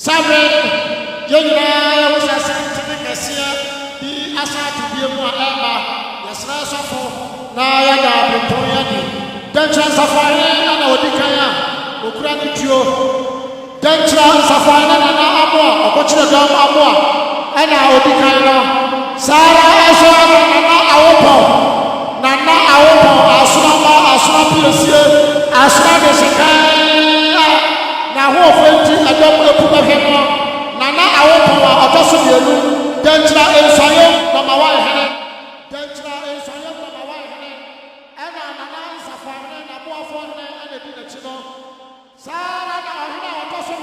Sabe, Yena was a scientific Messia, the Asa to be more Emma, Yasra Safo, Naya, Victoriani, Dentra Safari, and Odikaya, Ukranitio, Dentra Safari, and Amor, Okochino Dom Amor, and Odikaya, Sarah Aswa, and Aopo, Nana Aopo, Aswama, Aswa Pierce, Aswa de Sekai. Na ho ofenti adam epuba hemo nana awopo a otoso bienu dentra ensayo mama wa hene dentra ensayo mama wa hene ena nana safare na boafo hene ena di na chino sara na hene otoso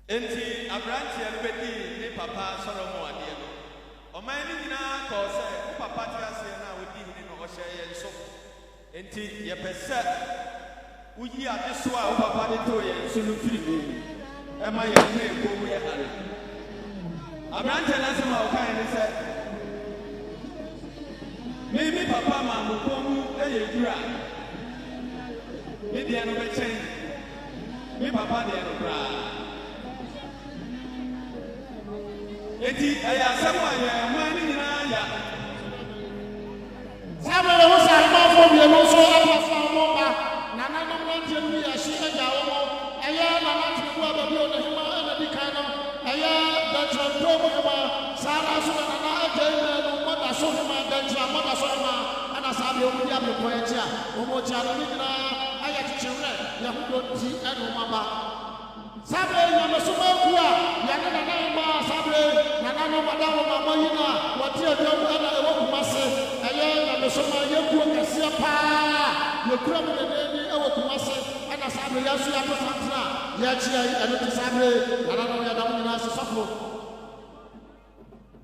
Enti abranti alubedi ne papa Solomon ade no. O man ni nyina ko se papa ti ase na odi hini no o hye nso. Enti ye pese uyi ade so a papa de to ye nso no firi ni. E ma ye ne ko mu ye hare. Abranti na se ma o kan ni se. Mi papa ma mo ko mu e ye dura. Mi dia no be chen. Mi papa de no bra. Eti aya samu aya mani nyina ya sabe le ho sa ma fo bi no so apa fa mo ba nana no mo ntie mi ya shi eja wo mo aya nana ti ku aba bi o ne hima na di kan no aya da tro mo ba sara so nana eja ina no mo da so hima da tro mo da so hima ana sabe o mi ya me ko eja o mo ti ala mi nyina aya Kyekyewere ya hu do ti eno ma ba sabe ya me so ma ku a ya nana ma sabe nana no wada wo mama yina wati adom ana ewo kumase eye na me so ma yeku kase pa yekura me ni ewo kumase ana sabe ya so ya to santra ya chi ai eno ti sabe nana no ya da mo na so sofo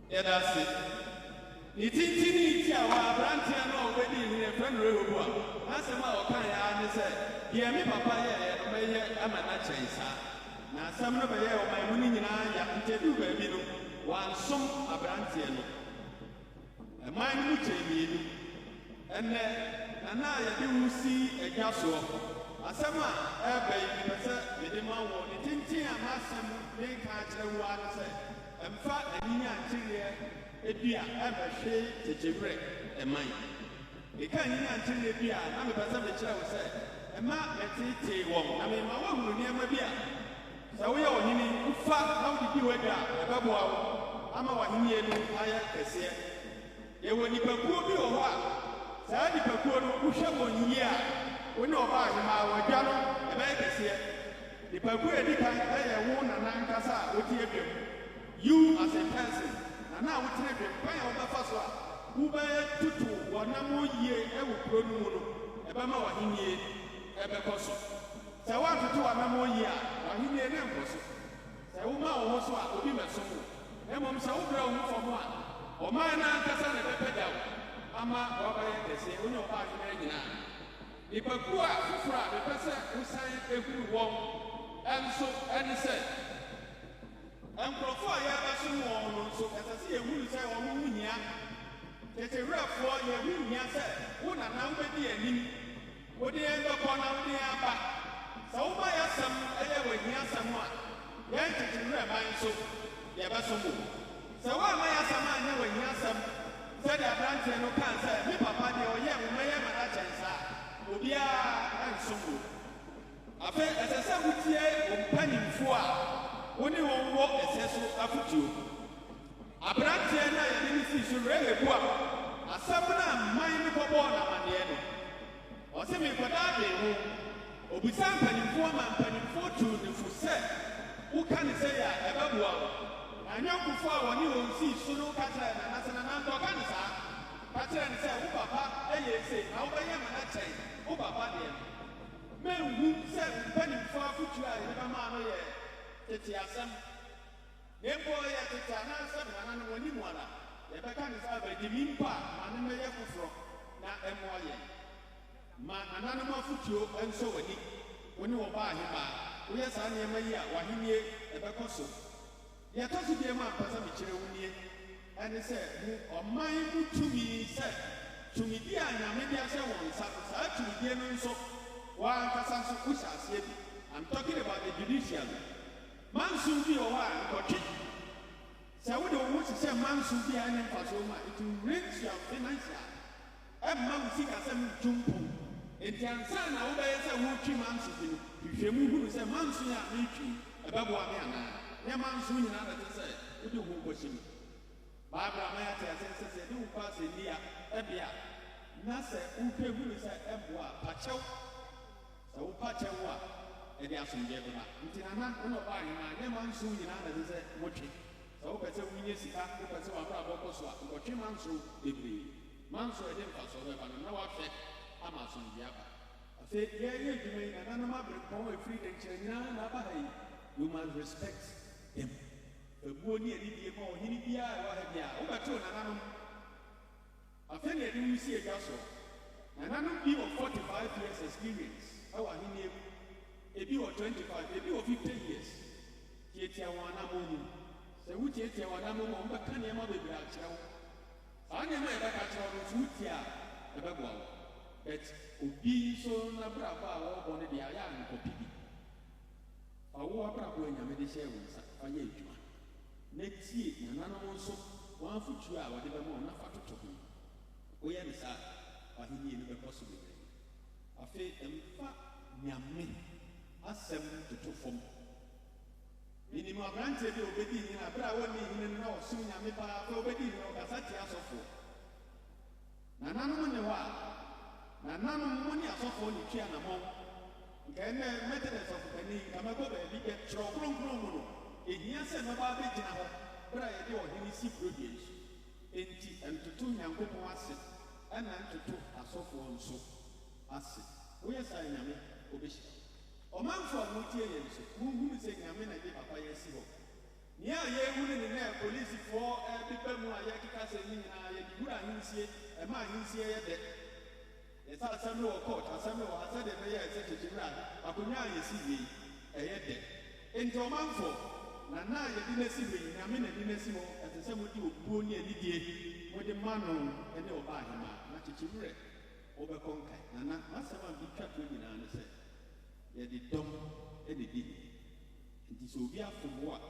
ya da se itintini ti awa abranti na obedi ni e friend rehobo a asema o kan ya ni se ye mi papa ye no me ye amana chensa na asem no be ye o mai muni nyina ya ntedu ba bi no wansom abrantie no man mu chemienu enne ana ya de wusi egya so asem a ebe yi pese me de ma wo ne tintin a masem ne ka kire wo an se emfa aninya nkire edua ebe hwe Kyekyewere eman e ka aninya nkire edua na me pese me kire wo se ema metete wo na me ma wo hunu ne ma bia sa wo ye Ɔhene ufa na wo di wada ebe bo awo ama wahenie no aya kese ye woni pakuo bi wo ho a saa di pakuo no wohwe wonyi a woni oba ahema wadwa no e ba kese di pakuo edi kan eye wo nana nkasa a woti ebiem you as a person nana a woti ebiem kan ya oba faso a wo ba tutu wonam oyie e wo kuro no mu no e ba ma wahenie e be koso sa wa tutu wonam oyie a wahenie ne nkoso sa wo ma wo ho so a obi meso mo emom sa wo bra wo fomo a o man na nkasa na bepeda ama wo ba ye kese onye oba ahema nyina ipaku a fufura bepese usan ehuru wo enso eni se enkrofo a ya ba so wo no so kasa se ehuru se wo mu nyia Kyekyewere ye hu nyia se wo na na wo bedi anim wo de en ba ko na wo de aba sa wo ba ya sam eye wo nyia sam a ye Kyekyewere ban so ye ba so mu se wa ma ya sam anya wo nyia sam se de abrantie no kan se mi papa de o ye wo ma ye ma na chensa obi a enso mu afa esese wutie wo mpanimfo a woni wo wo esese afutuo abrantie na ye ni si so rehebu a asam na man ni bobo na mane no o se mi koda be ho obisa mpanimfo ma mpanimfo tu for one you will see Sunu Katra and Nasan Dokansa. Katra and say, Papa, say, how I am an attack, Papa, dear. Men who said penny for future, Mamma, Tetiasam. Emboy at the Tana, and when you want the Bakan is over the Mimpa, and the Yakufro, not Emoye. Man, an animal future, and so when you buy him, we are Sanya Maya, Wahine, a Bacoso. Yet, also be a man, Pasamichi, and he said, on my to me, said, to me, dear, and maybe I say one, such to be a so. One Casanso Kusha said, I'm talking about the judiciary. Man soon be a while, got it. So we don't want to say man soon be an emphasis, it will reach your financial. And man see a some jump. It can sign out there as a working man soon. If you move, say man soon, I meet you. A babu Amana. Your man soon, another to say, you do question. Barbara Maya says, you pass in near Ebia. Nasa, who came with a Ebwa, Pacho. So Pachawa, and the Asun Jebra. Until I'm not going to buy him, I'm soon in another watching. So better we need to have the person of Rabocoswa, but 2 months through the breed. Months or a different so that I know what Amazon Java. I said, yeah, you may an animal bring power free and China, you must respect him. The body and the more, he be I have ya, over 2 and animal. I think I didn't see a gasol. And I don't give 45 years experience. How are he name? A bill of 25, a bill of 15 years. Kyekyewere Amomu. So we Kyekyewere Amomu, but can you mother be a child? I never back at your Zutia, the Bagwell. But Obi so Nabrava or the Ayan or Piggy. I walk up when I made a share with Fayajuma. Next year, an animal so 1 foot 2 hours, whatever more, not far to him. We have a he never possible. I feel in fact, Yammy, asem to perform. Minimum granted, obeying in a brown in no soon, Yamipa, obeying no Casati as of 4. Nanano, Nanano money as of 4, you can among. Can methods of penny, Kamago, get trouble. In yes and about it now, but I do any sea produce. And to 2 young people acid, and to 2 as of 1 so acid. We are saying, Obisha. O man for Mutians, who is saying, I mean, I give Papa Yesibo. Near ye wouldn't in there, police for people who are Yakika saying, you are here, a man who's here. It's not some more court, or some more, I said, the mayor said to Jiran, I could now see me a head. Into a man for Nana, you didn't see me, I mean, I didn't see more as a somebody who put near the day with the man on and the Ɔhemaa, not Kyekyewere. Over conquer, and not someone be cut with an answer. Yet the dumb and the did. It is so be for what?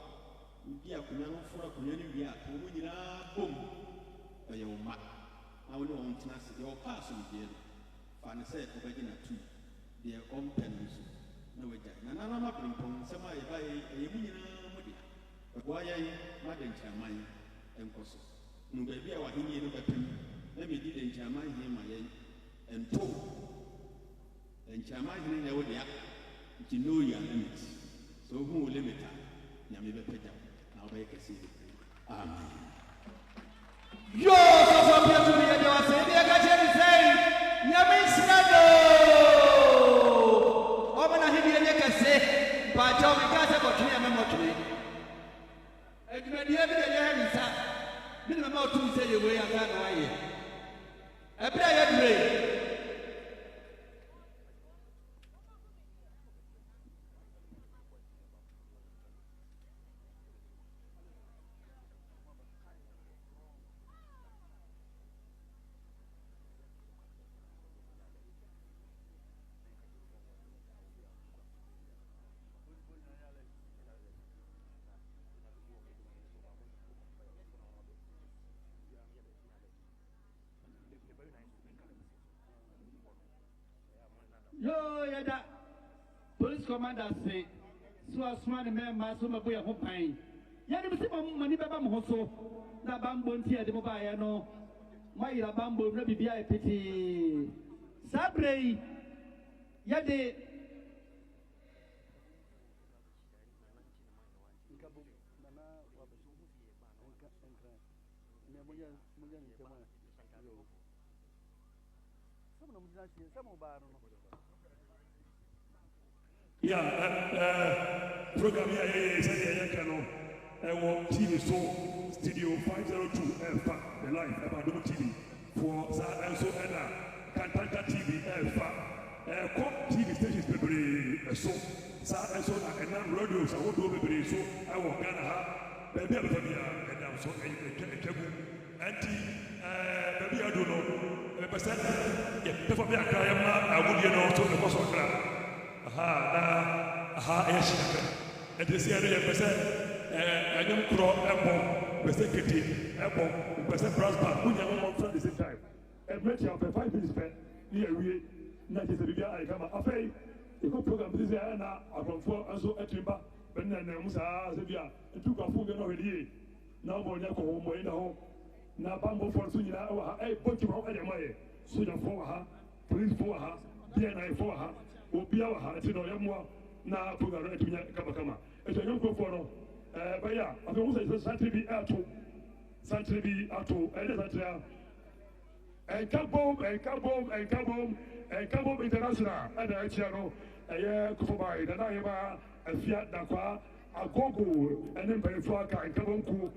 Be a command for a community, boom, by your mat. I will want to ask your person, dear. Fanny said, Obagina too, their own pennies. No, and I'm not bring somebody by a union. But why I, Madam Chamine, and Cosso. No, baby, I want him in let me did in Chamine here, my and 2. And Chamine, I would have to know your limits. So who will limit her? Yamiba Peter. Now I can see it. Amen. Yo, so appear to me, and you are saying, I got you saying, Yamin Snado. Omana Hidia can say, but John Casa got to me. And when you have the hand, minimum 2 say away and run away. A prayer. Yo, yada. Police commander say, so as one member, so my boy of pine. Yada, money by Bamhoso, that bamboo tea at the mobile, no. My bamboo, maybe be a pity. Sabre, yade. Yeah, program here is a TV show Studio 502 Alpha, the live about TV for so Kantanta TV Alpha, TV stations be so and radio so do so I will Ghana baby and I'm so anti baby I don't know percent before me I would know to the boss of and this year, I don't cross apple, executive, apple, percent brass band, when you're on the same time. And make up 5 minutes spent near we, not as a big I come a pay. The good program this year now, I from 4 and so at Timba, but then Musa, Zebia, and took a food already. Now more than home, in the home. Now Bambo for Sunya, a bunch of home at your money. Suya for her, police for her, DNA for her. Obia ha ti no yamwa na program etunya kama eto yonko for no baya afi musa is santri bi ato ene santri en kabom international ana achia no eye kufobai na yeba afia dakwa agogo ene mpanifo aka en kabom ku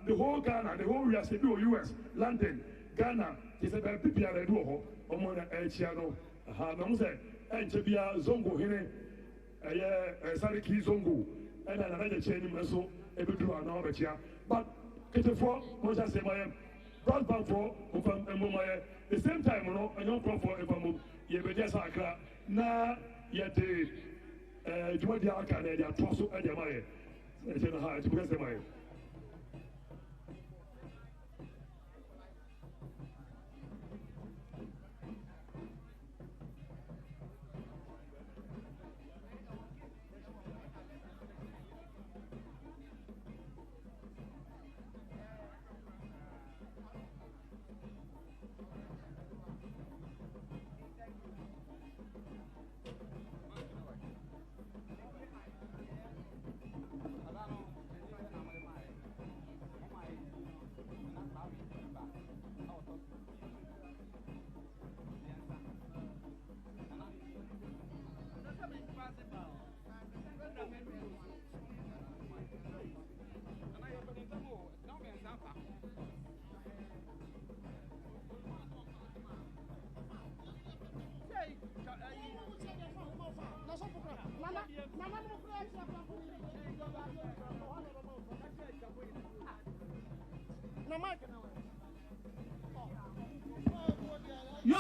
the whole Ghana, the whole US, US, London, Ghana is about people that do ho omo na achia no ha na musa and Jabia Zongo Hine, Sariki Zongo, and another chain in Meso, every do an overture. But Kyekyewere, Moja Semayam, broadband for Mumaya, the same time, I don't come for Evamu, Yebedia Sakra, na yet Jumadia Aka, they are Tosso and Yamaya, and Jenna, to press the Maya. Yo,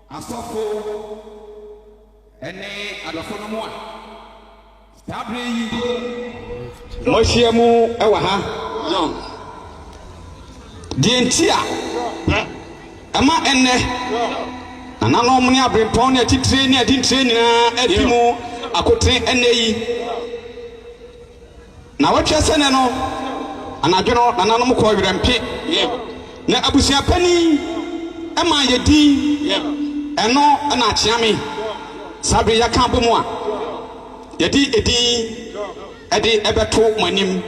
Asofo ene adofo no mo a Tabri Moshiamu Ewaha Dientia Ama ene Nana muni abrimpon ya titreni ya dintreni na edimu akotre ene yi na wetwe sene no anadwono nana no mko wirempe na abusia pani ema yedi eno na achiame sabre ya kan bomu a yedi edi ebeto manim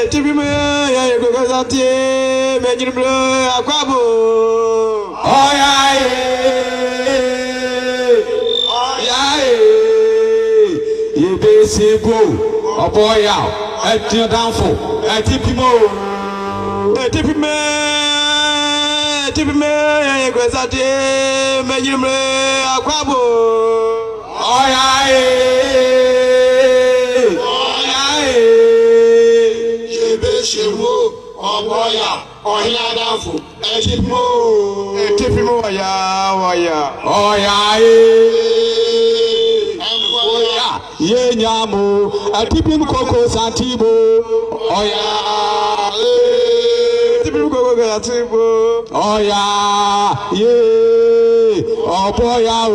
Etipime ya yegozati mejimble akwabo oyaye yebesebo oboya etidanfo etipime ya yegozati mejimble akwabo oyaye Oboya, Ohiadanfo, Etipimo, Waya, Oya, Yenyamu, Atipim Coco Santibo, Oya, Atipim Coco Santibo, Oya, ye, Oboya,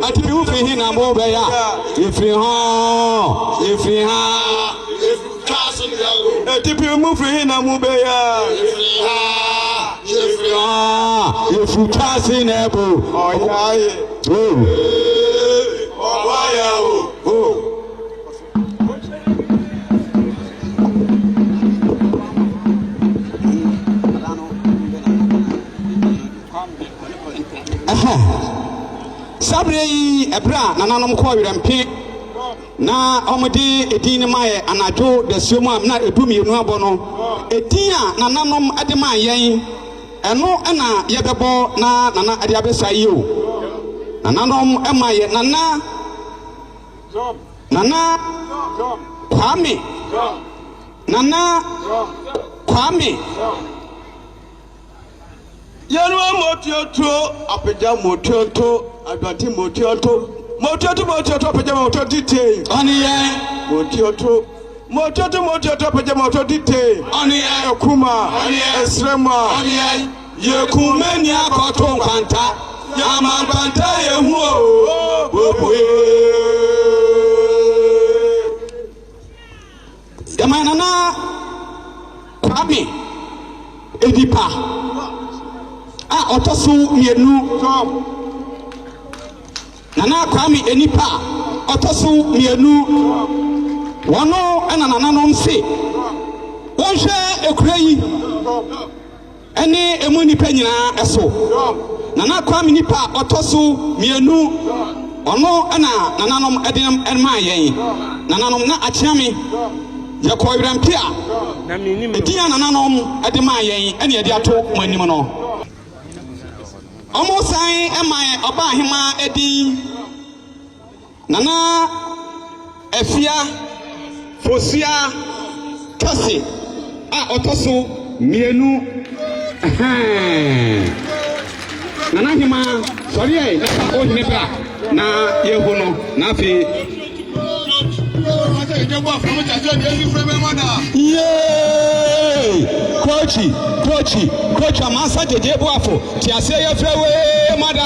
Atipim Fihina Mobeya, if you Tipi mufi na mubeya if you pass in ebo oyaye sabre yi ebra nananom ko wirempe na omudi edin maye anajo desuomu amna edumienu abono edin a nananom ade ma yen eno na yebebo na nana ade abesayi o nananom emaye nana kwame yenu motioto apeja motioto adwati motioto pejama moto dite oni ye motioto pejama moto dite oni ye ekuma esrema oni ye kumeni akoto nkwanta ya mankwanta yehu o yamana na kwame edipa otosu mienu nana kwame enipa otosu mienu wono ana nananom se wonhwe ekurayi ene emu nipa nyina eso nana kwame nipa otosu mienu ono ana nananom edem enma yen nananom na achiame yakoyirampia na minim edia nananom edema yen ene edi ato manim no omo sai emaye oba ahema edi nana efia fosia kase otoso mienu nana hema sorry na Ɔhene bra na yehono na fe Coach, amasa jeje buafo ti ase ye frewe mada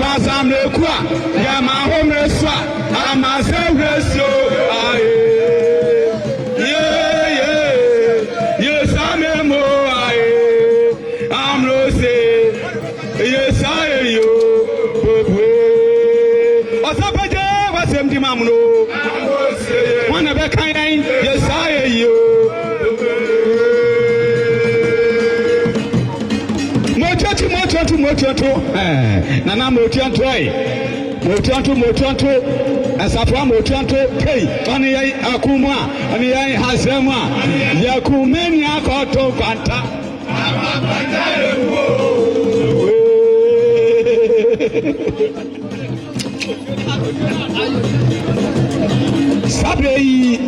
wa samle kwa ya ma homre swa amasa reso ye same mo amro se ye sai yo osapeje wasem di mamno wana be kan ye sai yo mototo nana mototo asafra mototo kai oni yai akuma oni yai hazema yakumeni akoto kwanta sabrei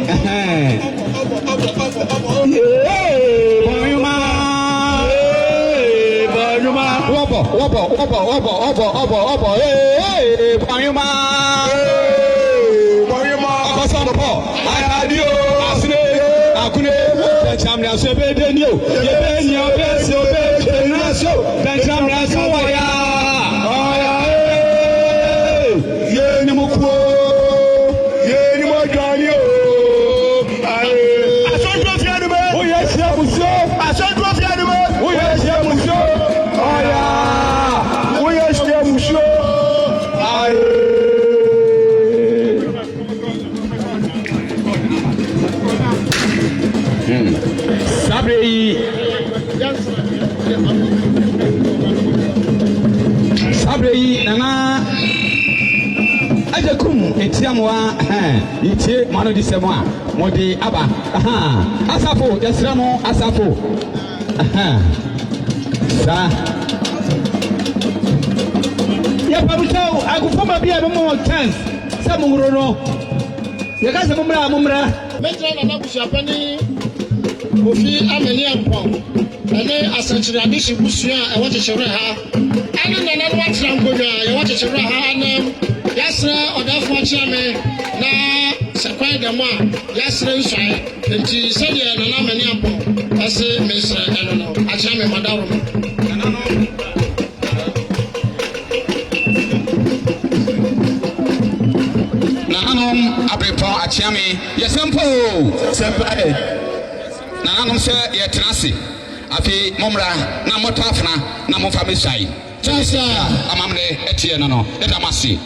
Sabrei nana ajakum etiamwa itie mano di semwa modi aba asafo yasra no asafo sa ya pabutau agufoma bia mo chance sa mungro no ya ka se mumra metra na busuapani ofi amani ampon ene asanchiri adishi busua e wote chere ha ene nana no watra ngodwa e wote chere ha anem yasra odafo chiame na sekwan demo a yasra nswae enti sede nana amani ampon ase mesra eno no achiame madaro nana no nananom abepo achiame yesempo sempa nananom se yetrase afi momra na motafna na mofa mesai chasa amamle etie no edamasi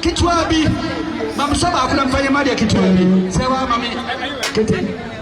Kitwabi, Mam Saba, I couldn't find my Kitwabi. Sewa, Mammy, Kitty.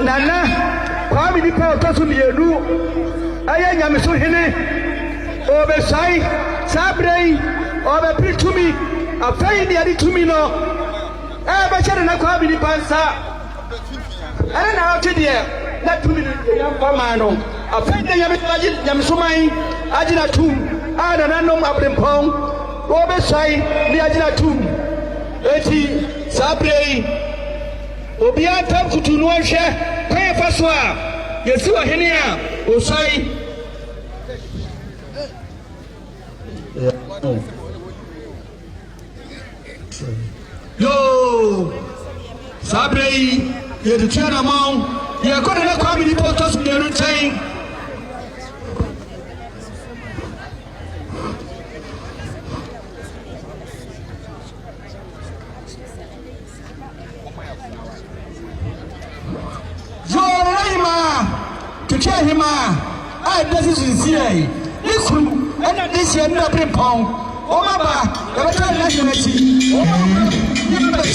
Nana, Kwame di pa to so mienu. Aye nyame so hene. Obesai, sabrei, obepritumi, afei ni adi tumi no. Be chere na Kwame di pansa. Ara na ote de na tumi no ya pama no. Afei de nyame so man agina tum. Ana na nom abrempon. Obesai ni agina tum. Eti sabrei Obia tam kutunu hwe kwan fa so a yesi Ɔhene a osai yo sabrei ye de tiana mon ye ko de na Kwame ni posto so de rutain Ɔhemaa I doesn't sincere Nikuru and this year no bring pound Oh mama the better nationality Oh you better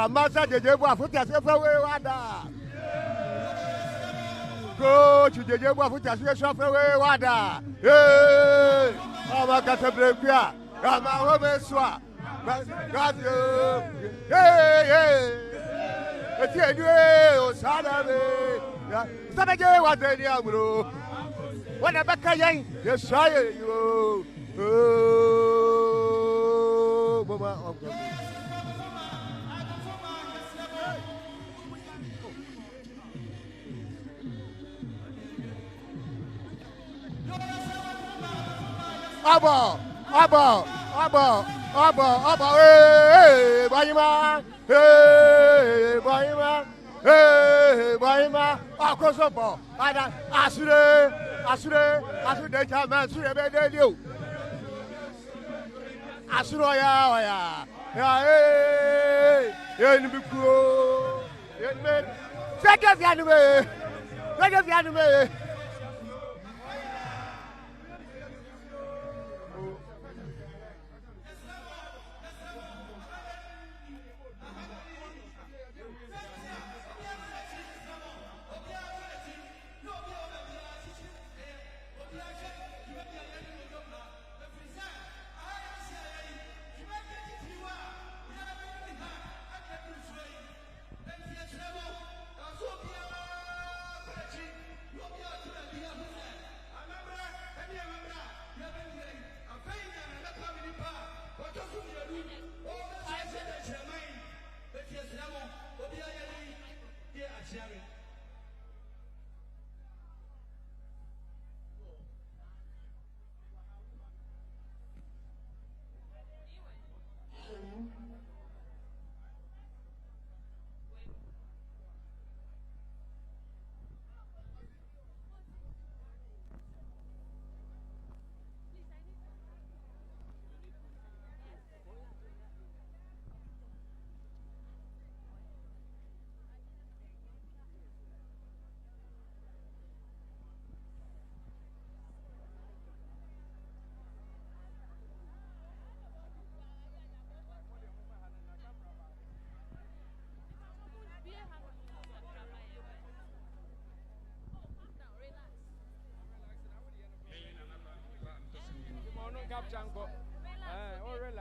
Masa jeje bu afuta se fa we wada. Coach jeje bu afuta se fa we wada. Eh, ama ka se brekia. Ama ho me soa. God yo. Eti edue o sada me. Sabeje wa de ni amuro. Wana baka yen. Ye saye yo. Oh, mama. Abo, Bahima, Akosopo, Asure, Chairman, Sure, Bedio, Asuroya, Yenbuku, Second Yanime.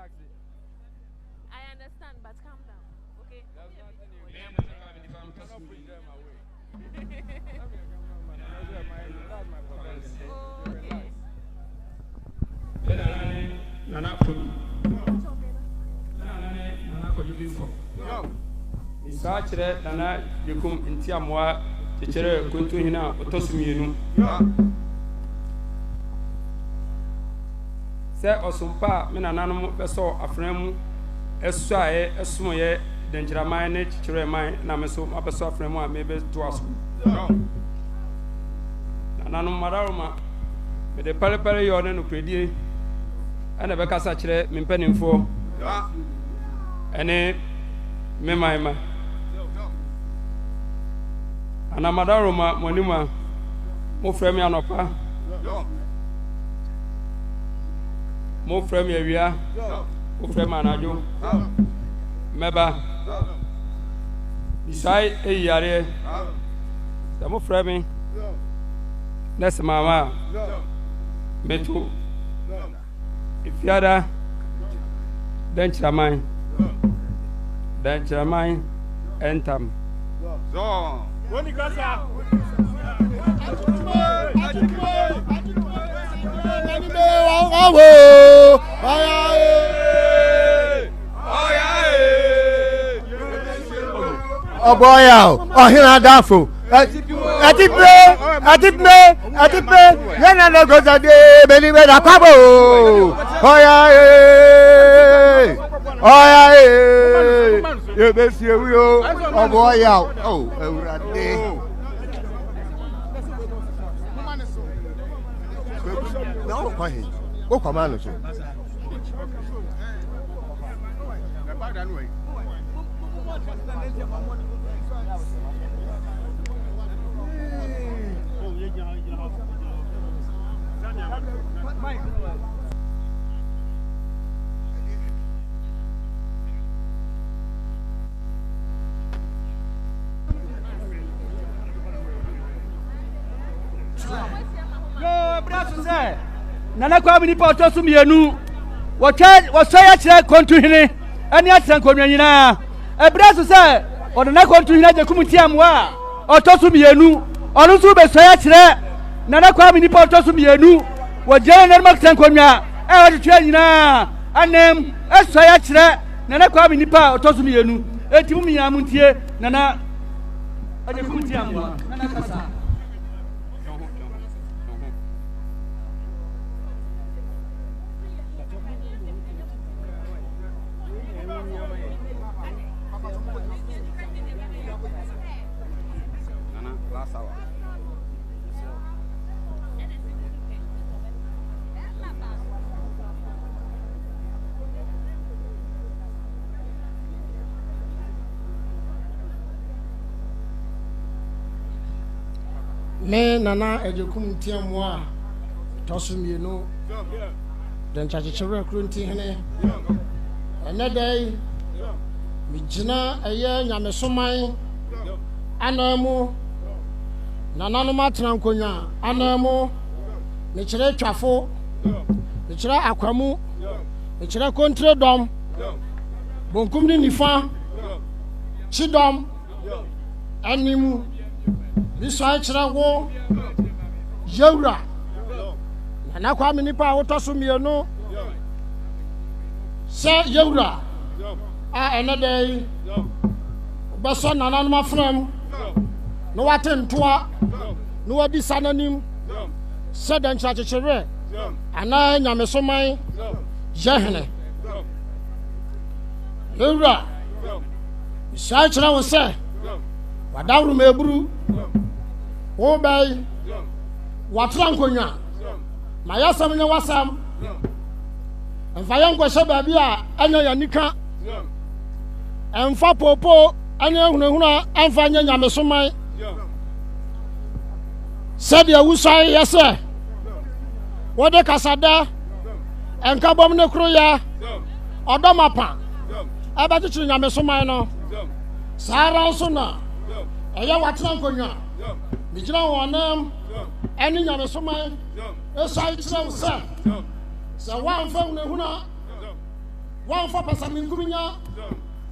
I understand, but calm down, okay? Isaachere nana yekum intiamwa Kyekyewere kuntu hina otosumienu se osumpa me nananom beso afremu esuaye esumoye Denkyira man ne Kyekyewere man na meso abeso afremu a mebe to aso nananom madaroma me de pale yo ne no kredie ana be kasa kyere me mpanimfo ene me maima ana madaroma monima mo frame anopa mo frame awia mo frame anajo meba bisai eyare da mo frame nesse mama metu ifiada Denkyira man entam So, Woni kasa. Oboya, Ɔhene Adafo. Atipe, yana no goza de beni bena kwabo. Oya, ye besi ewo. Oboya, oh, Ewurade. No, kwahin. Go command so. Nana kwa mini pa otosu mienu wosaya kire kontu hene ani atran konwa nyina ebrasu se odana kontu hene je kumutiamwa otosu mienu onu su be soya kire nana kwa mini pa otosu mienu wojere na makran konwa odetwa nyina anem esoya kire nana kwa mini pa otosu mienu etimu miyamu ntie nana aje kumutiamwa nana kasa Me nana ejekum tiamu a tosumienu Denkyira Kyekyewere krunti hene enedai mijina eye nyamesoman anamu nananum atrankonya anamu ne kire twafo ne kire akwamu ne kire kontre dom bonkum ni nifa chidom animu bisai kire wo yewra na kwa minipa wotoso mienu se yewra a enedai beso nananum afram no watentoa no wadi sananim se Denkyira Kyekyewere ana nyamesoman yehene yewra bisai kire wo se wadawru meburu wo bai watrankonya ma yasam nya wasam enfa yanko she ba bia anya yanika enfa popo anya hunahuna enfa nya nyamesoman sadia wusai yese wode kasada enkabom ne kroya odomapa abachichiri nyamesoman no sara so na eya watrankonya bijira wonam eni nyamesoman esai kire se wan fa hunahuna one for Passamingunya,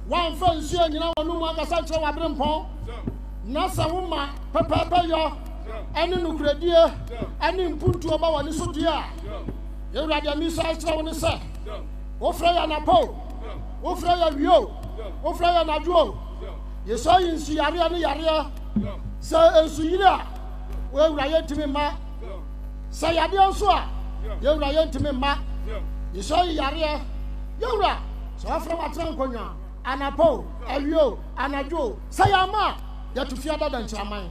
one for Sia, you know, Numa Sancho Abrimpon, Nasa Wuma, Papa Yo, and in Ukradia, and in Puntu about Nisudia. You read your missile on the set. Ofraya Napo, Ofraya Rio, Ofraya Nadro. You saw in Siaria, Sir Ensuila, where Ryan to me, Ma. Say Adiosua, you Ryan to me, Ma. You saw Yaria, Yura, so from a Tranconia, Anapo, Elio, Anadro, Sayama, yet to fear than Chamai.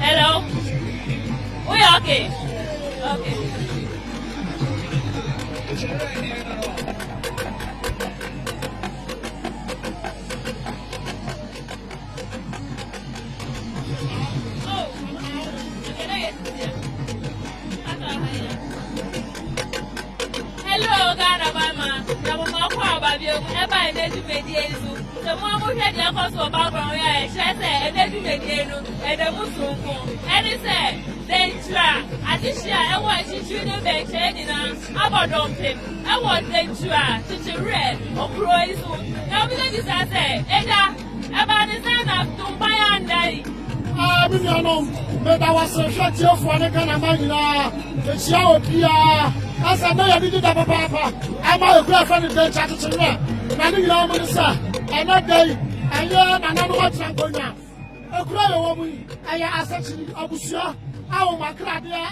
Hello. We okay. Okay. Hello, Ghana, Mama. I'm a crowd by you. Ever I made you mediation. The one who had your cost of background, I said, and then you mediation, and the Muslim. And he said, Denkyira, I think I want to shoot a bench, and about dumping. I want Denkyira, Kyekyewere, or Croix. Now, because this I say, Eda, about the sign of Tumpaya and Daddy. Ah, but I was a shot here for the Ganamana, the shower Pia. As I know, I did that, Papa. I'm a girlfriend in the Kyekyewere. I didn't know sir. And that day, I learned another watch and go now. A cry woman, I actually Abusia, our Macradia,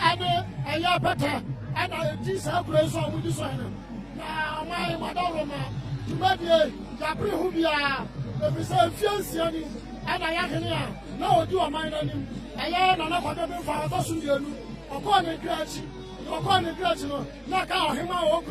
and a better, and I teach her grace on with this one. Now, my Madonna, to maybe Capri Hubia, the preserve fiancé, and I am here. No, do a mind on him. I learned another for a dozen years. Upon a crash. Upon the graduate, knock out him out,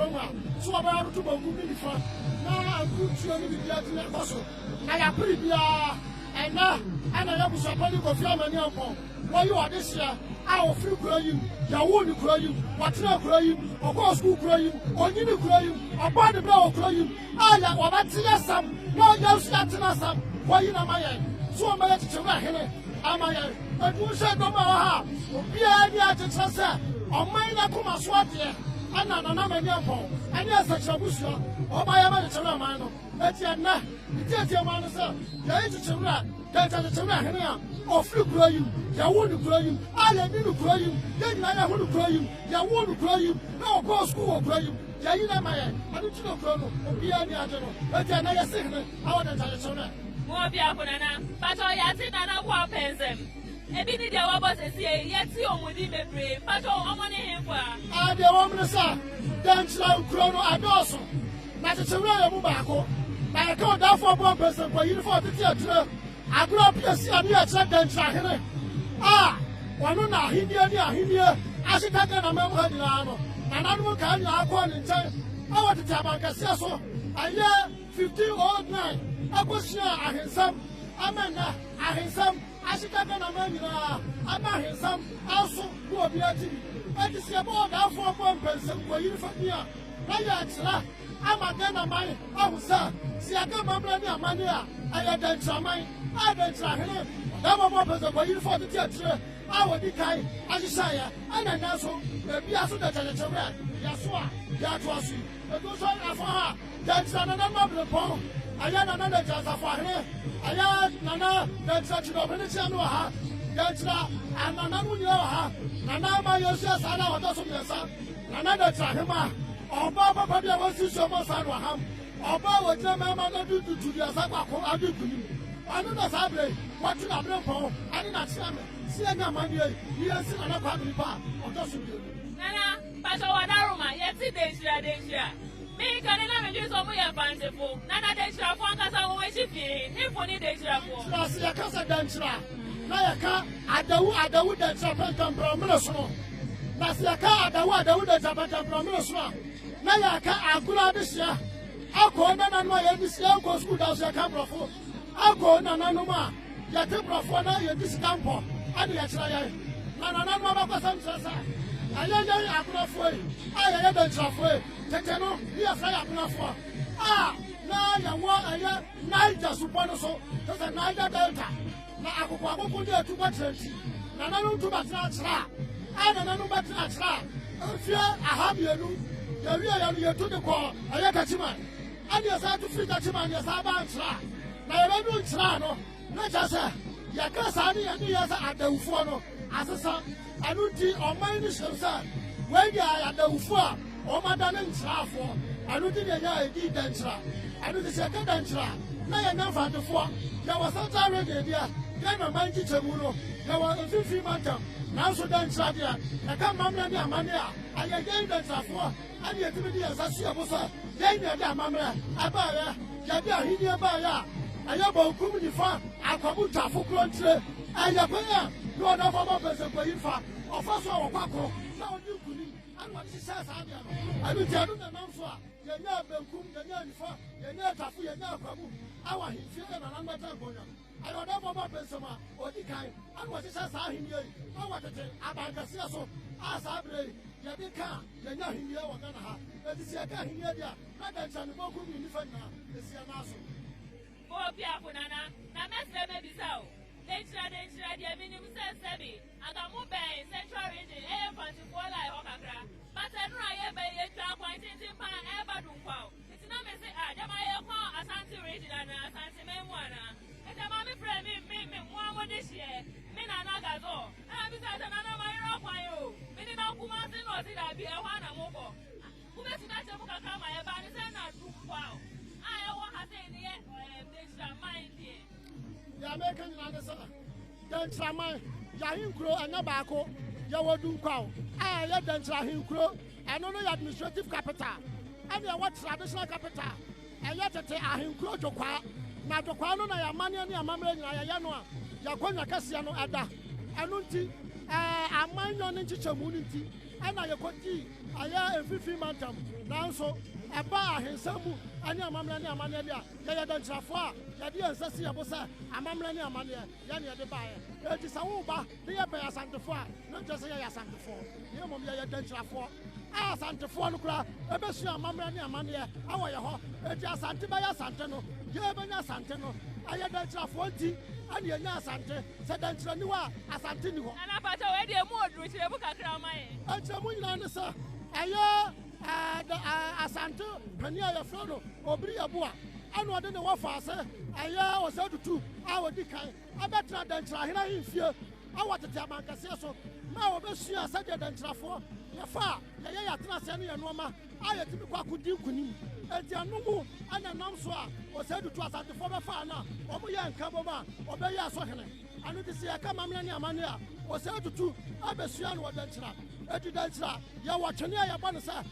so about to go before. Now I'm good to the apostle. I am pretty and now, and I am supporting for Flaman Yampon. While you are this year, I will free cry you, Yawon cry you, Watna cry you, or Boss who cry you, or you cry you, or Body Blow cry you. I am what I see some, no, you're starting us some. Why you know my end? So I'm going to Rahene, am I? But who said no more? Be a answer. On my Nakuma Swati, and another Yampon, and yes, such a Busha, or my American. That's your na, it's your man, sir. There is a children, that's a children, or flew cry you, Yawon cry you, I didn't cry you, then I want to cry you, Yawon cry you, no boss school cry you, Yayina Maya, I don't know, Colonel, or be any other, but I never say, I want to tell you so. More Biaconana, but I think I want pencil. Ebi ni dia wabɔ sese yɛti omudi bebree pato ɔmo ne hemfa a dia wɔm ne sa Denkyira kuro no adɔɔso na Kyekyewere yɛ mu baako na yɛka ɔdafo bɔ mpɛsɛ kwa uniform tete akyerɛ agorɔ piasi ani akyerɛ Denkyira hene a wɔno na ahenie ahyeka ka na mɛm ha nyinaa no na nanom ka nyinaa akɔ ne nkyɛn awɔ tete abankɛseɛ so ayɛ 1509 akɔhyia ahensɛm amɛnna ahensɛm Ashika na Manina, Amahisam, also who are beauty. I just say about that for one person for you for me. Nayatla, Amagana Mine, Amusa, Siaka Mamania Mania, I had done Samai, I had done him. That one person for you for the theatre. I would decay, Ajisaya, and I also, the Piasso that I read, Yasua, Yatuasi, the good son of her, that's another poem. I had another chance of her. I had Nana, that's such an operation. Denkyira anana mu nyɛ wɔ ha nana ama yɛsua saa na wɔtɔ so mmiɛnsa nana Denkyira Ɔhemaa ɔbaa papa bi a wɔsi so ɔmɔ saa no ɔham ɔbaa wɔgyina mɛma no dududu bi asa baako ade gunim ɔno na saa bere wɔte na bere mpɔn ane na kyerɛ me si anya amanneɛ yi yɛsi nana kwa nipa a ɔtɔ so mmienu. Nana Pastor Wadaruma yɛti Denkyira mi kane na mi so mu yɛ fansefo nana Denkyira fo ankasa wo ehyi fie ne fo ni Denkyira fo. Denkyira si yɛka sɛ Denkyira na yɛka adawu Denkyira pɛntɛmprɛ mene sono na si yɛka adawu Denkyira pɛntɛmprɛ mene sono na yɛka agorɔ de hyia akɔ nananom a yɛde hyia nkɔ sukuu da so yɛka borɔfo akɔ nananom a yɛte borɔfoɔ na yɛde sika mpɔ ane yɛkyerɛ yɛn na nananom abɛkɔsɛm kyerɛ sɛ ɛyɛ yɛn agorɔfoɔ yi a yɛyɛ Denkyirafoɔ yi tete no ne yɛfrɛ yɛ agorɔfoɔ a na yɛwɔ ɛyɛ Niger supɔ no so te sɛ Niger Delta na akoko ne atu bɛkyerɛ nti nananom tu bɛtena akyerɛ a nananom bɛtena akyerɛ a mfie aha mmienu yɛwie yɛno yɛtu de kɔ ɛyɛ Kyekyewere ane yɛsa to firi Kyekyewere ne yɛsa ba nkyerɛ a na yɛbɛdu nkyerɛ no na kyɛ sɛ yɛka saa ne yɛne yɛ sɛ adawufoɔ no asesa ɛno nti ɔman no hyɛm sɛ wɔanya adawufoɔ a ɔmada ne nkyerɛafoɔ ɛno nti ne yɛnya ɛdi Denkyira ɛno nti sɛ yɛka Denkyira na yɛnya mfantefoɔ yɛwɔ Central Radio deɛ yɛna man Kyekyewere no yɛwɔ mfimfini mantam nanso Denkyira deɛ yɛka mmammerɛ ne amane a ɛyɛ yɛn Denkyirafoɔ ane yɛtumi de yɛnsa sua mo sɛ yɛn ne yɛde amammerɛ ɛbaeɛ yɛde ahenni baeɛ a ɛyɛ bɔnkum nifa akɔbo twafo korɔ ntire ɛyɛ kwan a ne ɔdɔfoɔ ma pɛsɛmpayi fa ɔfa so a wɔkɔ akoro na ɔde nkunim ane wɔde hyehyɛ saa deɛ no ɛno nti ɛno nanam so a yɛnya benkum yɛnya nifa yɛnya twafo yɛnya akɔbo awɔ ahemfie ne nanan bɛtɛ nkonnwa ɛyɛ ɔdɔfoɔ ma pɛsɛm a ɔdi kan ane wɔhyehyɛ saa ahenni yi awɔ tete abankɛseɛ so a saa berɛ yi yɛde ka yɛnya ahenni wɔ Ghana ha ɛti sɛ yɛka ahenni deɛ na Denkyira ne bɔkum ne nifa nyinaa ɛsia no aso Piafo nana na mesre me bisa o Denkyira deɛ minim sɛ sɛbi agamu bɛn Central Region ɛyɛ fantifoɔ la ɛhɔ kakra but ɛno a yɛbɛ yɛtwa kwan tenten pa ɛba do nkwa o nti na me se gyama yɛkɔ Asante Region ana Asante Memu ana ɛtɛ ma me frɛ me mmoa mode hyeɛ me nana gazo ɛna bisa sɛ nana ma yerɛ kwan o mene na kuma se na ɔse dabi ɛhɔ ana mokɔ wobɛsi ka kyɛ mu kakra ma yɛba ne sɛ na do nkwa o a ɛwɔ ha sɛ ne yɛ American United States. Denkyira man yahinkuro anya baako yɛwɔ dunkwaw a yɛ Denkyira ahinkuro ɛno no yɛ administrative capital ɛne ɛwɔ traditional capital ɛyɛ tete ahinkuro dwokwa na dwokwa no na yɛamanneɛ ne amammerɛ nyinaa yɛyɛ no a yɛakɔnya kɛseɛ no ɛda ɛno nti amanyɔ ne nkyekyɛmu no nti ɛna yɛkɔdii ɛyɛ mfimfini mantam nanso ɛba ahensɛm mu ɛne amammerɛ ne amanneɛ bi a yɛyɛ Denkyirafoɔ a yɛde yɛnsa si yɛbo sɛ amammerɛ ne amanneɛ yɛne yɛde baeɛ ɛnti sɛ woba ne yɛbɛyɛ asantefoɔ a na nkyɛ sɛ yɛyɛ asantefoɔ ne mmom yɛyɛ Denkyirafoɔ a asantefoɔ no koraa ɛbɛsua amammerɛ ne amanneɛ awɔ yɛ hɔ ɛnti asante bɛyɛ asante no yɛbɛnya asante no ɛyɛ Denkyirafoɔ nti ane yɛnya asante sɛ Denkyira ni hɔ a asante ni hɔ anapata wɔde mu oduru kyerɛ mu kakra ma yɛ ɛkyerɛ mu nyinaa ne sɛ ɛyɛ asante pani a yɛfrɛ no obiri yɛboa ɛna ɔde ne wɔfa ase ɛyɛ ɔsɛ tutu a wɔdi kan ɛbɛtena Denkyira ahena ahemfie awɔ tete abankɛseɛ so ma wɔbɛsua sɛdeɛ Denkyirafoɔ yɛfa a yɛyɛ yɛatena aseɛ ne yɛ nnoɔma a yɛtumi kɔ akɔdi nkonim ɛnti ɛno mu ɛna nam so a ɔsɛ tutu asantefoɔ bɛfaa no a ɔmoyɛ nka bom a ɔbɛyɛ asɔhene ɛno nti sɛ yɛka mammerɛ ne amane a ɔsɛ tutu abɛsua no wɔ Denkyira ɛti Denkyira yɛwɔ twene a yɛbɔ no sɛ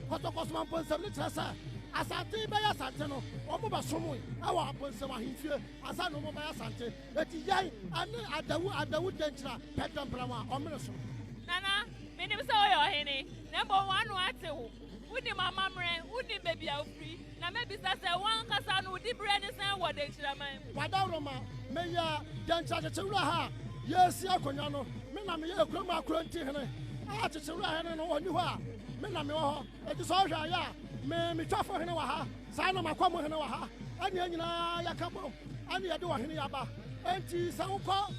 kɔtɔkɔsomampɔnsɛm ne kyerɛ sɛ asante bɛyɛ asante no ɔmo bɛsom ɛwɔ apɔnsɛm ahemfie asa na ɔmo bɛyɛ asante ɛti yɛn ane adawu Denkyira pɛntɛmprɛm a ɔmene so nana menim sɛ woyɛ ɔhene na mbɔ wano ate wo wonim amammerɛ wonim baabi a wofiri na mɛbisa sɛ woankasa no wodi berɛ ne sɛn wɔ Denkyira man Wadaroma meyɛ Denkyira Kyekyewere ha yɛsi akonnwa no me na meyɛ kurom akoro nti hene a Kyekyewere hene no ɔni hɔ a me na mewɔ hɔ ɛti sɛ ɔhwɛ ayɛ a metwafo hene wɔ ha saa na makɔ mo hene wɔ ha ɛne nyinaa yɛka bɔ ɛne yɛde wɔ hene yɛaba ɛnti sɛ wokɔ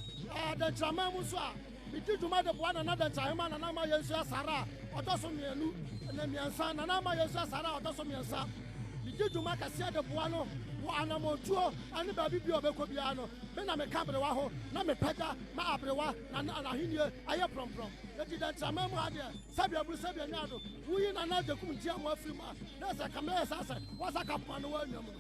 Denkyira man mu nso a medi dwuma de boa nana Denkyira Ɔhemaa nana ma yɛnsua sara a ɔtɔ so mmienu na mmiɛnsa nana ma yɛnsua sara a ɔtɔ so mmiɛnsa medi dwuma kɛseɛ de boa no wɔ anamotuo ane baabi bi obekɔ bia no me na me kabrewa ho na me pɛda ma abrewa na ahenie ayɛ prɔmprɔm eti Denkyira mu ade sabia buru sabia nyado wuyi na na Jakum ntia mo afiri ma na sɛ kamɛ sasa wasa kapma no wa nwam no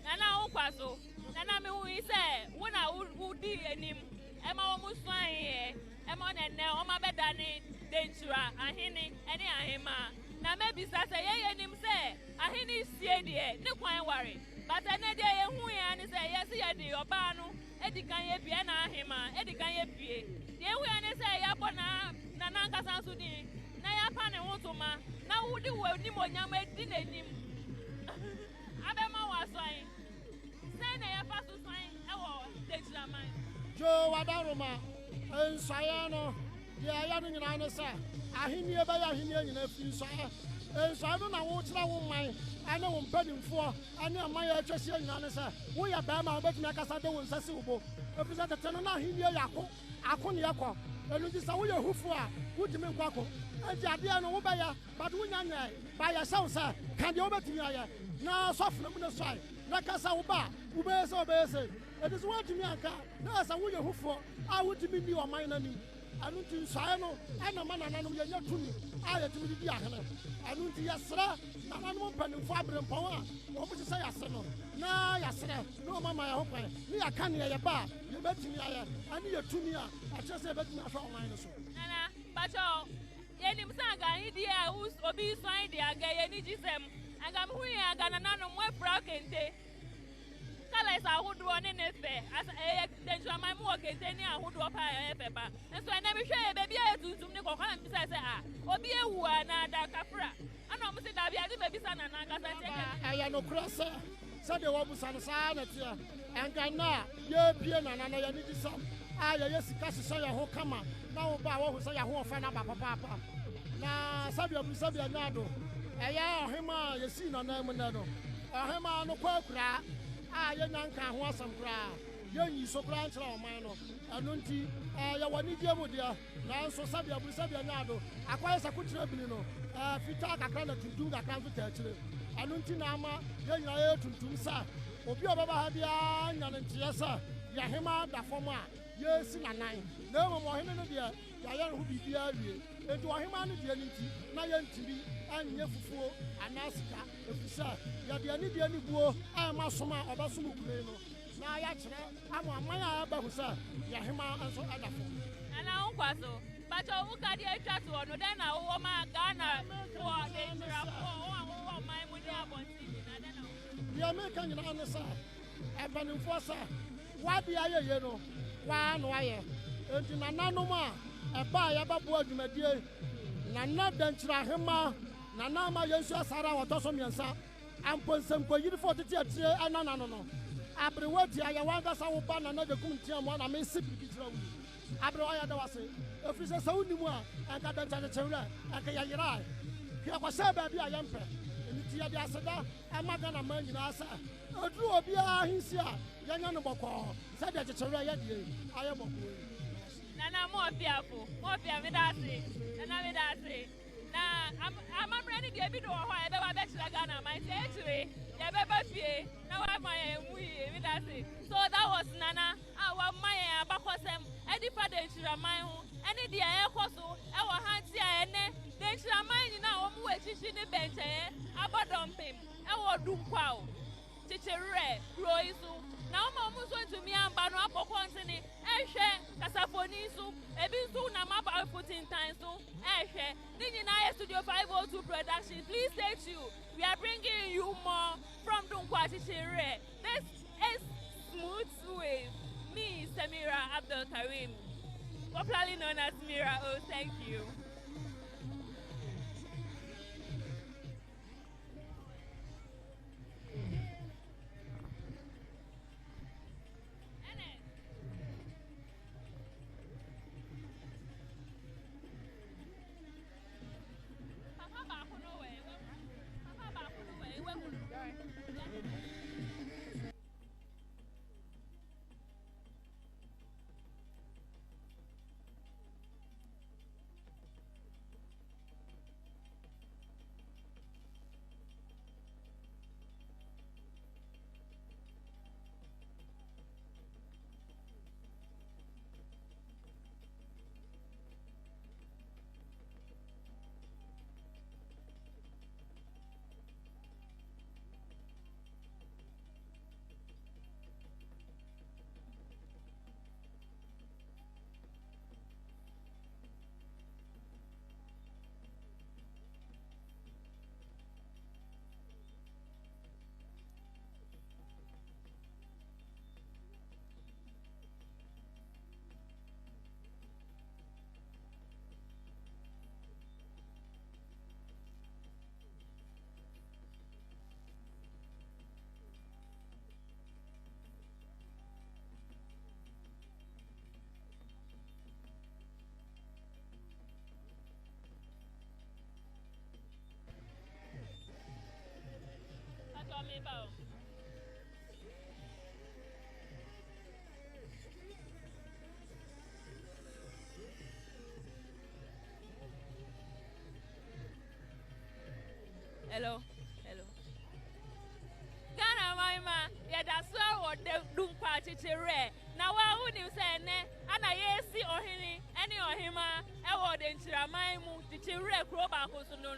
nana wo kwaso nana me hu sɛ wo na wudi anim ɛma wo musuan yɛ ɛma nene o ma bɛda ne Denkyira ahene ɛne Ɔhemaa na mebisa sɛ yɛyɛ nim sɛ ahene sie deɛ ne kwan ware but ɛne deɛ yɛhu yɛ ne sɛ yɛsi yɛde ɔbaa no edi kan yɛ bie na Ɔhemaa edi kan yɛ bie deɛ hu yɛ ne sɛ yɛbɔ na nankasa nso din na yɛapa ne ho toma na wodi wɔ anim onyam edi n'anim abɛma wɔ asɔn sɛ na yɛfa so sɔn ɛwɔ Denkyira man jo wadaroma nsɔyɛ no deɛ ɛyɛ no nyinaa ne sɛ ahenie bɛyɛ ahenie nyinaa firi nsɔyɛ nsɔyɛ no na wokyerɛ wo man ɛne wo mpanimfoɔ ɛne ɔman yɛ atwa hyia nyinaa ne sɛ woyɛ bɛrima wobɛtumi akasa de wo nsa si wo bo ɛfiri sɛ tete no na ahenie yɛ ako ne yɛkɔ ɛno nti sɛ woyɛ hufo a wotumi nkɔ ako enti adeɛ no wobɛyɛ but wonya nyɛ bayɛhyɛ wo sɛ ka deɛ wobɛtumi ayɛ na sɔfo no mu ne sɔe na kasa wo ba wobɛyɛ sɛ wobɛyɛ sɛ ɛti sɛ woatumi anka na sɛ woyɛ hufoɔ a wotumi ni ɔman no anim ɛno nti nsɔe no ɛna ma nananom yɛnya tumi a yɛtumi de di ahene ɛno nti yɛserɛ nananom mpanimfoɔ aberempɔn a wɔmokye sɛ yɛase no na yɛserɛ na ɔmama yɛ ho kwan ne yɛka neɛ yɛba a yɛbɛtumi ayɛ ɛne yɛtumi a ɛkyerɛ sɛ yɛbɛtumi ahwɛ ɔman no so nana bakyɛ yɛnim sɛ anka ahedie a obi sɔn de aga yɛni gye sɛm anka mehu yɛ anka nananom moafira kente colors ahodoɔ ne ne fɛ ɛyɛ Denkyira man mu wɔ kente ne ahodoɔ paa ɛyɛ fɛ ba nso ɛnna mehwɛ yɛ baabi a yɛ tuntum ne kɔkɔɔ na mbisa sɛ obi ewu a na da kafra ɛna ɔmo se dabi ade baabi sa na nankasa nkyɛn ɛyɛ nokorɛ sɛ sɛdeɛ wɔbusa no saa na teɛ ɛnka na yɛpie nana na yɛne gye sɛm a yɛyɛ sika hyehyɛ yɛ ho kama na wo ba a wɔhu sɛ yɛho ɔfɛ no aba papaapa na sɛdeɛ bu sɛdeɛ nyado ɛyɛ Ɔhemaa a yɛsii nana mu nɛ no Ɔhemaa no kɔ akuraa a yɛnya nka ho asɛm koraa yɛnyi so koraa nkyerɛ ɔman no ɛno nti yɛwɔ ne die mu deɛ nanso sɛdeɛ buru sɛdeɛ nyado akɔyɛ sɛ kokyerɛ bini no fitaa kakra na tuntum kakra nso taa akyire ɛno nti na ama yɛn nyinaa yɛyɛ tuntum sɛ obi a ɔbɛba ha biara nya ne nteɛ sɛ Ɔhemaa da fam a yɛsi nanan na mmom ɔhene no deɛ yɛayɛ ne ho biribiara wie enti Ɔhemaa no deɛ no nti na yɛntumi anyɛ fufuo anaa sika ɛfiri sɛ yɛde ani deɛ ne buo a ɛma som a ɔbɛsom kure no na yɛakyerɛ ama aman a ɛbɛho sɛ Ɔhemaa nso ɛda fam nana wo nkwa so bakyɛ wo ka deɛ atwa toɔ no dɛn na wowɔ ma Ghana foɔ Denkyirafoɔ wo a wowɔ ɔman mu ne abɔnten nyinaa dɛn na deɛ meka nyinaa ne sɛ mpanimfoɔ sɛ woadeɛ ayɛye no waa no ayɛ enti nananom a ɛba a yɛbɛboa adwumadie nana Denkyira Ɔhemaa nana ama yɛnsu asara a wɔtɔ so mmiɛnsa amponsamkoyirifoɔ tete atire ɛnana no aberewa ti ayɛ wankasa wo ba nana Jakum ntia mu na mense biribi kyerɛ wo aberewa yɛ da wase ɛfiri sɛ sɛ wonim a ɛnka Denkyira Kyekyewere ɛnka yɛyera hwɛ kɔhyɛ baabi a yɛmpɛ ɛnti yɛde aseda ɛma Ghana ma nyinaa sɛ ɛduru obiara ahensi a yɛnya no bɔkɔɔ sɛdeɛ Kyekyewere yɛdeɛ ayɛ bɔkɔɔ nana mo ɔfiafo medase nana medase na amammerɛ ne deɛ bi de wɔ hɔ a yɛbɛba bɛkyerɛ Ghana man sɛ ɛkyire yɛbɛba fie na woama yɛn mu yie medase so that was nana a wɔma yɛn abakɔsɛm ɛde fa Denkyira man ho ɛne deɛ ɛkɔ so ɛwɔ ha nti a ɛnɛ Denkyira man nyinaa a wɔn wɔ akyikyi ne bɛnkyɛn abɔ dɔmpem ɛwɔ Dunkwaw Kyekyewere kuro yi so na wɔn nso ntumi amba no abɔ kɔntene ɛhwɛ kasafoni so ebi nso na maba afotintan so ɛhwɛ ne nyinaa yɛ Studio 502 production please stay tuned we are bringing you more from Dunkwaw Kyekyewere this is Smooth Wave me Samira Abdul Karim popularly known as Mira. Oh, thank you. Hello. Ghana mama, that's why what they do Kyekyewere. Now who knew say ne, and I see Ɔhene, any Ɔhemaa, Denkyira maimu, Kyekyewere kroba koso no.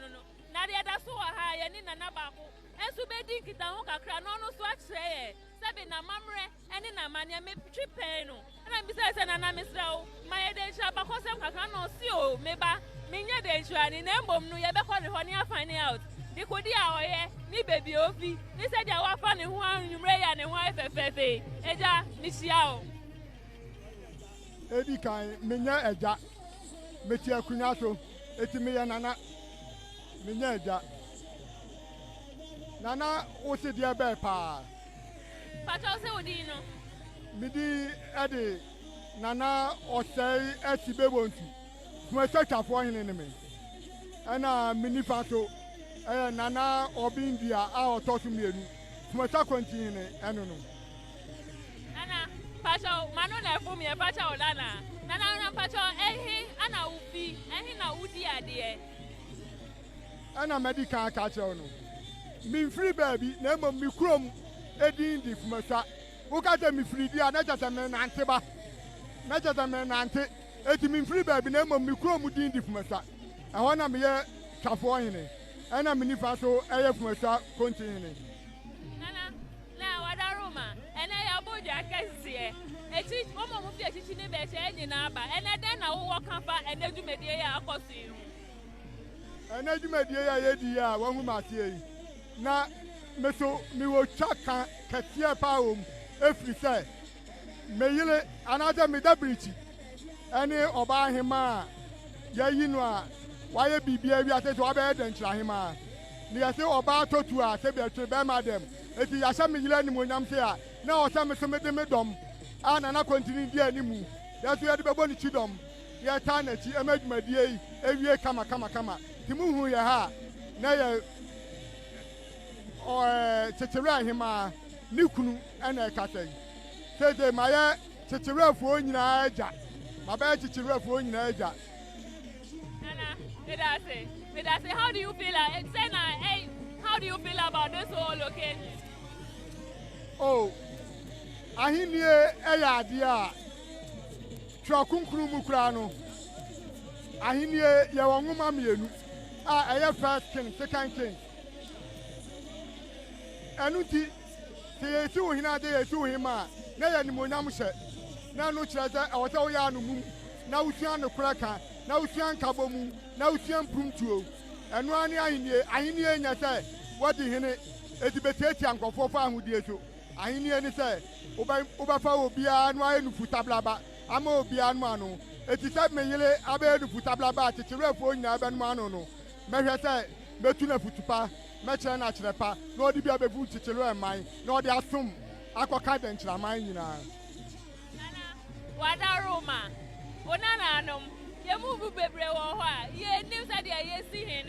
Now that's why I and in anabako. And so be Denkyira hoka no swatch say. Seven na mamre, and in a mania me tripeno. And I'm besides an anamisro, my Denkyira because I'm no see meba, Minya Denkyira, and in Embom no yabako honey finding out. They could hear ni baby ofi ni said ya wa fa ni ho anwumre ya ni ho efefefe eja ni hia o edi kan menya eja meti akunya so eti me ya nana menya eja nana o se dia be pa pato se odi no midi edi nana o sei eti bebontu mo se twafo hene ne me ana mini fato Nana Obindia, our talk to me. Smata continue, and no. Nana, Pacho, Manona for me a Pacho Lana. Nana Pacho, Anna Upi, and he now would dear. Anna Medica catcher. Me free baby, name of me chrome, Eddie di Fumasa. Who got me free, dear, not just a man anteba. Not just a man ante, Eddie me free baby, name of me chrome with the Fumasa. I want to be a Cafoine. And I'm in the Faso, I have my continue. Nana, now what a Roma, and I about your case. A teach woman with your teaching in bed, and then I will walk up and then you may be a costume. And then you may be a dear, one woman say. Now, Meso, me will chuck Katia Pound, if you say, may you another me the bridge. Any Oba Hema, Yayinwa. Why be behavior to Abed and Chahima? Near say about to us, say, madam. If you are some million when I'm here, now some medom, and I continue the animal. That's where the body chidom. Your tanity, a made my dear, every year, come. Timu ya ha, nay, or Kyekyewere hima, Nukunu, and a catting. Say, my Kyekyewere for in Aja. My bad Kyekyewere for in Aja. Medase, how do you feel? How do you feel about this whole location? Oh, I hear a idea. Trakunkuru Mukrano. I hear your woman. I have first king, second king. Anuti, say to him, I dare to him. Nay, and Monamusha. Now, no treasure, I was all yarn. Now, we see on the cracker. Now we see Kabomu, now we see Prumtuo, and one year I hear and say, what the hene, it's a better uncle for farm with you. I hear and say, Obafa will be an wine futablaba, Amo be an mano. It is that me yele abe futablaba, Kyekyewere for Naban Mano. Measure say, Betuna Futupa, Metcha Nachrepa, nor the Biabe Kyekyewere and mine, nor the Asum, Aquacat and Chlamine. What a Roma, Onanum. You move baby or what? Ye news that ye see him.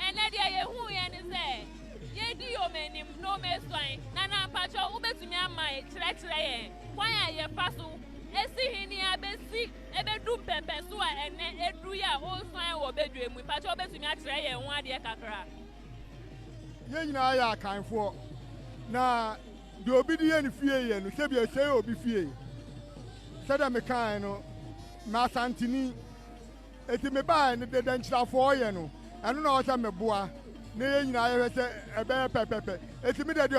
And that ye who and say, ye do your men no mess fine. Nana Pacho, who bet to me my treachery. Why are ye puzzle? A see him near Bessie, a bedroom pempesua, and a do ya old fine or bedroom with Pacho bet to me tray and 1 year cacra. Ye know I can't for. Now, the obedient fear and Sabia say, or be fear. Said I'm a kind of. Masantini, it may buy and the Denkyira for you, and no other me boa. Nay, I say a bear pepper. It's me that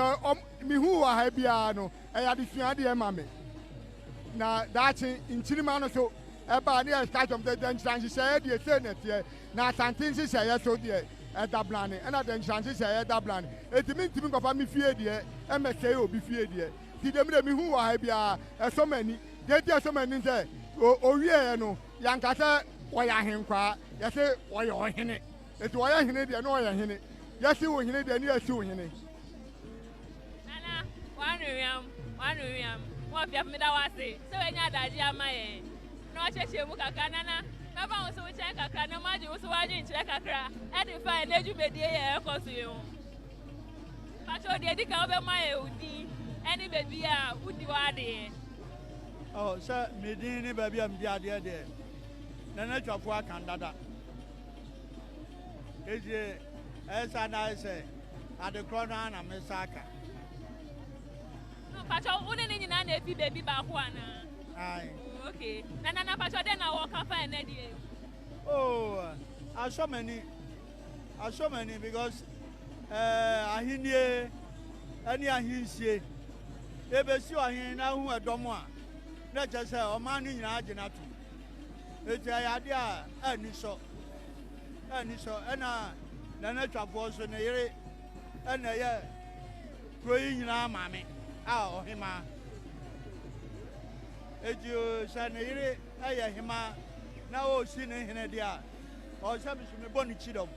me who are happy, I had the fiadia mammy. Now that's in Chilimano, so a barrier start of the Denkyira, she said, you said it, now Santin, she said, so dear, at Dublin, and at Denkyira, she said, at Dublin. It means to me of me fear, dear, and may say, oh, be fear, dear. See them, me who are happy, so many, they are so many there. Oh, yeah, no, Yankasa, why I him cry, yes, why you're Ɔhene. It's why I hit it, I know I hit it. Yes, you hit it, and you're suing it. Nana, one room, what you have made our say. So, any other dear my no Kyekyewere Nana, Papa also check a cran, no matter who's watching check a crack, and if I let you be dear, of course you. Pacho, the Dick over my old any baby, would you are there? Oh, sir, me didn't baby, I'm the idea there. Then I chop work and dada. Is Esa na ese. Ade krona na mesaka. No, pacho une ni nyina na efi baby ba ko ana. Aye. Okay. Na pacho den na work afa na die. Oh, I so many because ahinie ani ahinsie. Ebesi ahin na hu edomo a. Na je se o man ni nyina agina tu. Eti ayade a ani so. Ena na twafo so ne yere ena ye kroyi nyina maame a Ɔhemaa. Eji se ne yere aye hema na o si ne hene dia o se bi me boni chidom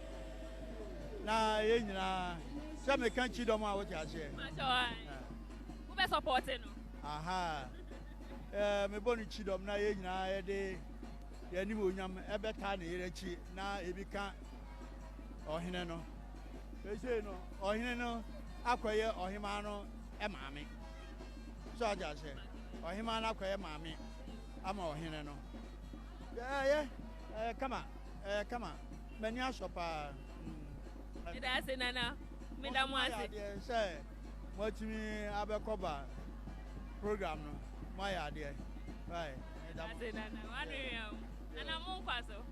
na ye nyina se me kan chidom a wo ti ase Who be supporting no aha me boni chidom na ye nyina ye de ye ni mo nyam e beta na yere chi na e bi kan Ɔhene no se no Ɔhene no akoye Ɔhemaa no e maame so aja se Ɔhemaa na akoye maame ama Ɔhene no come on. Many are shopper. Did I say nana? Madam was say, what me Abecoba program, my idea. Right. And I'm on paso.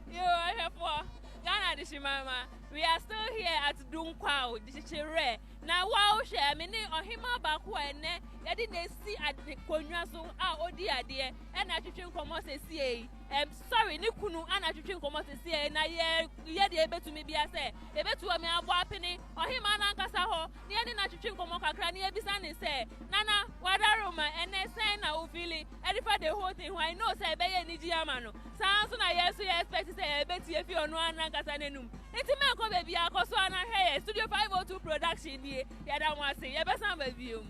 You are here for Ghana, the Shimama. We are still here at Denkyira, the Kyekyewere. Now, wow, share me Ɔhemaa baako ene. Yadi ne si ade konwa so a odi ade e na twetwe nkomo sesi sorry ni kunu ana twetwe nkomo sesi na ye de ebetumi bia se ebetuo me abo apini Ɔhemaa na nkasa ho ne ye na twetwe nkomo kakra ne ebisa ne se nana wadaroma ene sen na ofili edifa the whole thing I know say be ye ni ji ama no san so na yesu ye expect say ebetie fi onu ana nkasa nenum enti me ko baby akoso ana hwe studio 502 production die ya da mo ase ye be san ba biom